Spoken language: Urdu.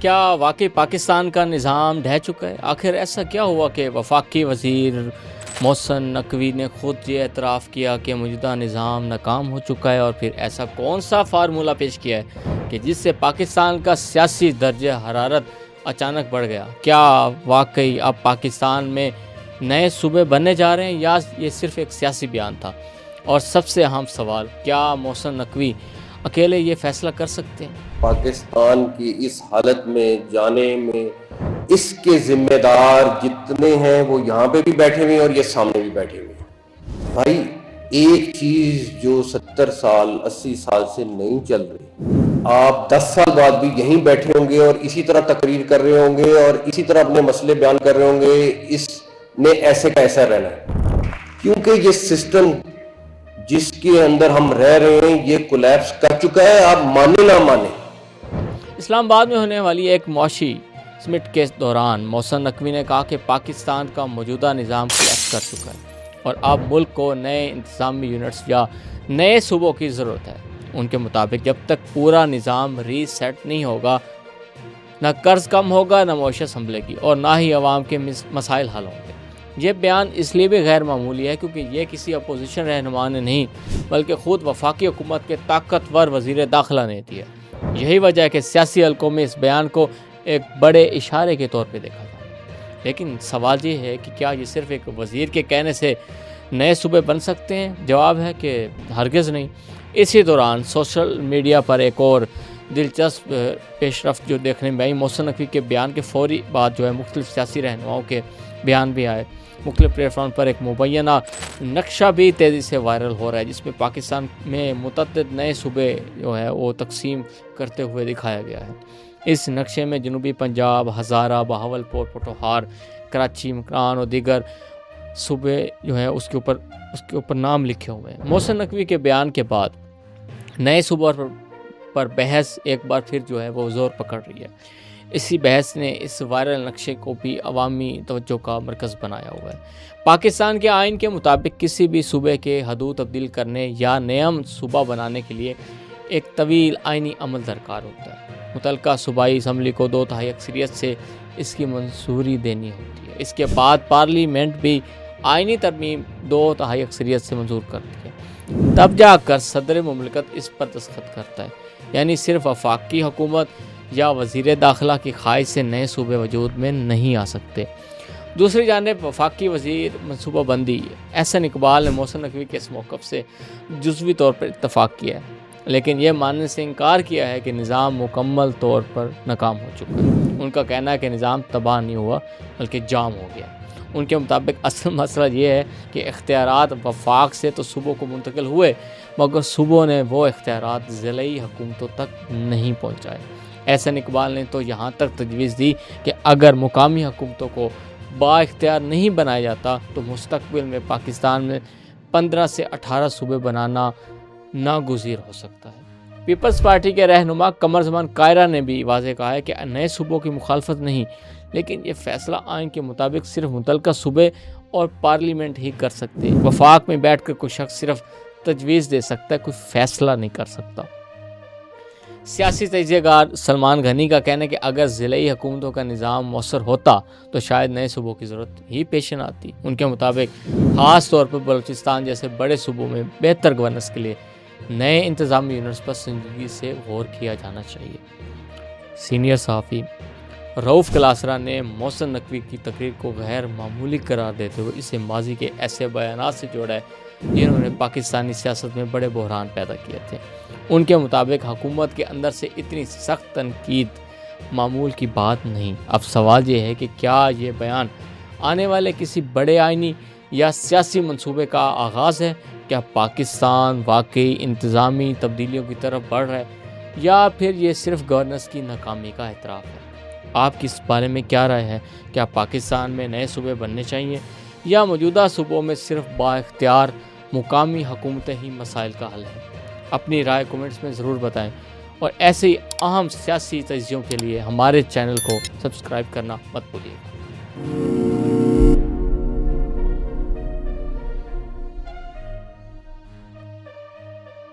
کیا واقعی پاکستان کا نظام ڈھہ چکا ہے؟ آخر ایسا کیا ہوا کہ وفاقی وزیر محسن نقوی نے خود یہ اعتراف کیا کہ موجودہ نظام ناکام ہو چکا ہے، اور پھر ایسا کون سا فارمولہ پیش کیا ہے کہ جس سے پاکستان کا سیاسی درجہ حرارت اچانک بڑھ گیا؟ کیا واقعی اب پاکستان میں نئے صوبے بننے جا رہے ہیں یا یہ صرف ایک سیاسی بیان تھا؟ اور سب سے اہم سوال، کیا محسن نقوی اکیلے یہ فیصلہ کر سکتے ہیں؟ پاکستان کی اس حالت میں جانے میں اس کے ذمہ دار جتنے ہیں وہ یہاں پہ بھی بیٹھے ہوئے ہیں اور یہ سامنے بھی بیٹھے ہوئے ہیں۔ بھائی ایک چیز جو 70 سال 80 سال سے نہیں چل رہی، آپ 10 سال بعد بھی یہیں بیٹھے ہوں گے اور اسی طرح تقریر کر رہے ہوں گے اور اسی طرح اپنے مسئلے بیان کر رہے ہوں گے، اس نے ایسے کا ایسا رہنا ہے، کیونکہ یہ سسٹم جس کے اندر ہم رہ رہے ہیں یہ کولیپس کر چکا ہے، آپ مانے نہ مانے۔ اسلام آباد میں ہونے والی ایک معاشی سمٹ کے دوران محسن نقوی نے کہا کہ پاکستان کا موجودہ نظام کولیپس کر چکا ہے اور اب ملک کو نئے انتظامی یونٹس یا نئے صوبوں کی ضرورت ہے۔ ان کے مطابق جب تک پورا نظام ری سیٹ نہیں ہوگا، نہ قرض کم ہوگا، نہ معاشی سنبھلے گی، اور نہ ہی عوام کے مسائل حل ہوں گے۔ یہ بیان اس لیے بھی غیر معمولی ہے کیونکہ یہ کسی اپوزیشن رہنما نے نہیں بلکہ خود وفاقی حکومت کے طاقتور وزیر داخلہ نے دی ہے۔ یہی وجہ ہے کہ سیاسی حلقوں میں اس بیان کو ایک بڑے اشارے کے طور پہ دیکھا تھا۔ لیکن سوال یہ ہے کہ کیا یہ صرف ایک وزیر کے کہنے سے نئے صوبے بن سکتے ہیں؟ جواب ہے کہ ہرگز نہیں۔ اسی دوران سوشل میڈیا پر ایک اور دلچسپ پیش رفت جو دیکھنے میں آئی، محسن نقوی کے بیان کے فوری بعد جو ہے مختلف سیاسی رہنماؤں کے بیان بھی آئے۔ مختلف پلیٹ فارم پر ایک مبینہ نقشہ بھی تیزی سے وائرل ہو رہا ہے جس میں پاکستان میں متعدد نئے صوبے جو ہے وہ تقسیم کرتے ہوئے دکھایا گیا ہے۔ اس نقشے میں جنوبی پنجاب، ہزارہ، بہاولپور، پوٹھوہار، کراچی، مکران اور دیگر صوبے جو ہے اس کے اوپر نام لکھے ہوئے ہیں۔ محسن نقوی کے بیان کے بعد نئے صوبوں پر بحث ایک بار پھر جو ہے وہ زور پکڑ رہی ہے۔ اسی بحث نے اس وائرل نقشے کو بھی عوامی توجہ کا مرکز بنایا ہوا ہے۔ پاکستان کے آئین کے مطابق کسی بھی صوبے کے حدود تبدیل کرنے یا نیا صوبہ بنانے کے لیے ایک طویل آئینی عمل درکار ہوتا ہے۔ متعلقہ صوبائی اسمبلی کو 2/3 اکثریت سے اس کی منظوری دینی ہوتی ہے۔ اس کے بعد پارلیمنٹ بھی آئینی ترمیم 2/3 اکثریت سے منظور کرتی ہے، تب جا کر صدر مملکت اس پر دستخط کرتا ہے۔ یعنی صرف وفاقی حکومت یا وزیر داخلہ کی خواہش سے نئے صوبے وجود میں نہیں آ سکتے۔ دوسری جانب وفاقی وزیر منصوبہ بندی احسن اقبال نے محسن نقوی کے اس موقف سے جزوی طور پر اتفاق کیا ہے، لیکن یہ ماننے سے انکار کیا ہے کہ نظام مکمل طور پر ناکام ہو چکا ہے۔ ان کا کہنا ہے کہ نظام تباہ نہیں ہوا بلکہ جام ہو گیا۔ ان کے مطابق اصل مسئلہ یہ ہے کہ اختیارات وفاق سے تو صوبوں کو منتقل ہوئے مگر صوبوں نے وہ اختیارات ضلعی حکومتوں تک نہیں پہنچائے۔ احسن اقبال نے تو یہاں تک تجویز دی کہ اگر مقامی حکومتوں کو با اختیار نہیں بنایا جاتا تو مستقبل میں پاکستان میں 15 سے 18 صوبے بنانا ناگزیر ہو سکتا ہے۔ پیپلز پارٹی کے رہنما قمر زمان کائرہ نے بھی واضح کہا ہے کہ نئے صوبوں کی مخالفت نہیں، لیکن یہ فیصلہ آئین کے مطابق صرف متعلقہ صوبے اور پارلیمنٹ ہی کر سکتے ہیں۔ وفاق میں بیٹھ کر کوئی شخص صرف تجویز دے سکتا ہے، کوئی فیصلہ نہیں کر سکتا۔ سیاسی تجزیہ کار سلمان غنی کا کہنا ہے کہ اگر ضلعی حکومتوں کا نظام مؤثر ہوتا تو شاید نئے صوبوں کی ضرورت ہی پیش نہ آتی۔ ان کے مطابق خاص طور پر بلوچستان جیسے بڑے صوبوں میں بہتر گورننس کے لیے نئے انتظامی یونٹس پر سنجیدگی سے غور کیا جانا چاہیے۔ سینئر صحافی رؤف کلاسرا نے محسن نقوی کی تقریر کو غیر معمولی قرار دیتے ہوئے اسے ماضی کے ایسے بیانات سے جوڑا ہے جنہوں نے پاکستانی سیاست میں بڑے بحران پیدا کیے تھے۔ ان کے مطابق حکومت کے اندر سے اتنی سخت تنقید معمول کی بات نہیں۔ اب سوال یہ ہے کہ کیا یہ بیان آنے والے کسی بڑے آئینی یا سیاسی منصوبے کا آغاز ہے؟ کیا پاکستان واقعی انتظامی تبدیلیوں کی طرف بڑھ رہا ہے یا پھر یہ صرف گورننس کی ناکامی کا اعتراف ہے؟ آپ کی اس بارے میں کیا رائے ہے؟ کیا پاکستان میں نئے صوبے بننے چاہیے یا موجودہ صوبوں میں صرف با اختیار مقامی حکومتیں ہی مسائل کا حل ہے؟ اپنی رائے کومنٹس میں ضرور بتائیں، اور ایسے ہی اہم سیاسی تجزیوں کے لیے ہمارے چینل کو سبسکرائب کرنا مت بھولیے گا۔